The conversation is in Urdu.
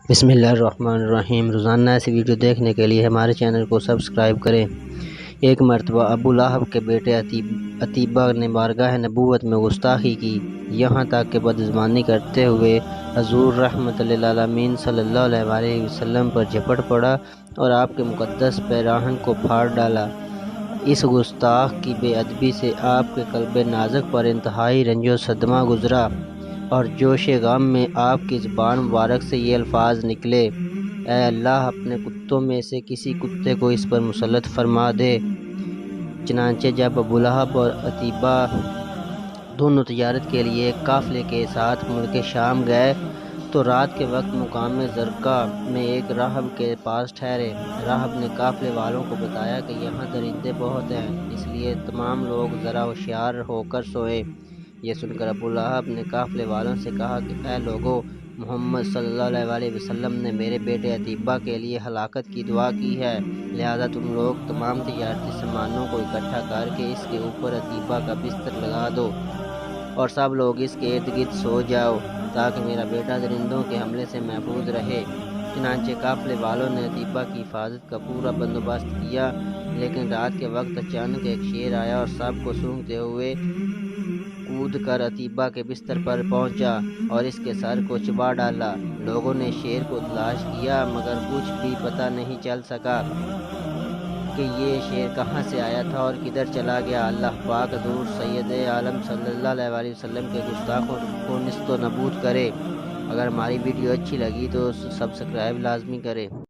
بسم اللہ الرحمن الرحیم۔ روزانہ ایسی ویڈیو دیکھنے کے لیے ہمارے چینل کو سبسکرائب کریں۔ ایک مرتبہ ابو لہب کے بیٹے عتیبہ نے بارگاہ نبوت میں گستاخی کی، یہاں تک کہ بدزبانی کرتے ہوئے حضور رحمت للعالمین صلی اللہ علیہ وسلم پر جھپٹ پڑا اور آپ کے مقدس پیراہن کو پھاڑ ڈالا۔ اس گستاخ کی بے ادبی سے آپ کے قلب نازک پر انتہائی رنج و صدمہ گزرا اور جوش غم میں آپ کی زبان مبارک سے یہ الفاظ نکلے: اے اللہ، اپنے کتوں میں سے کسی کتے کو اس پر مسلط فرما دے۔ چنانچہ جب ابو لہب اور عتیبہ دونوں تجارت کے لیے ایک قافلے کے ساتھ ملک شام گئے تو رات کے وقت مقام زرقہ میں ایک راہب کے پاس ٹھہرے۔ راہب نے قافلے والوں کو بتایا کہ یہاں درندے بہت ہیں، اس لیے تمام لوگ ذرا ہوشیار ہو کر سوئیں۔ یہ سن کر ابو لہب نے قافلے والوں سے کہا کہ اے لوگو، محمد صلی اللہ علیہ وسلم نے میرے بیٹے عتیبہ کے لیے ہلاکت کی دعا کی ہے، لہذا تم لوگ تمام تجارتی سامانوں کو اکٹھا کر کے اس کے اوپر عتیبہ کا بستر لگا دو اور سب لوگ اس کے ارد گرد سو جاؤ تاکہ میرا بیٹا درندوں کے حملے سے محفوظ رہے۔ چنانچہ قافلے والوں نے عتیبہ کی حفاظت کا پورا بندوبست کیا، لیکن رات کے وقت اچانک ایک شیر آیا اور سب کو سونگھتے ہوئے کود کر عتیبہ کے بستر پر پہنچا اور اس کے سر کو چبا ڈالا۔ لوگوں نے شیر کو تلاش کیا مگر کچھ بھی پتہ نہیں چل سکا کہ یہ شیر کہاں سے آیا تھا اور کدھر چلا گیا۔ اللہ پاک حضور سید عالم صلی اللہ علیہ وسلم کے گستاخوں کو نیست و نابود کرے۔ اگر ہماری ویڈیو اچھی لگی تو سبسکرائب لازمی کریں۔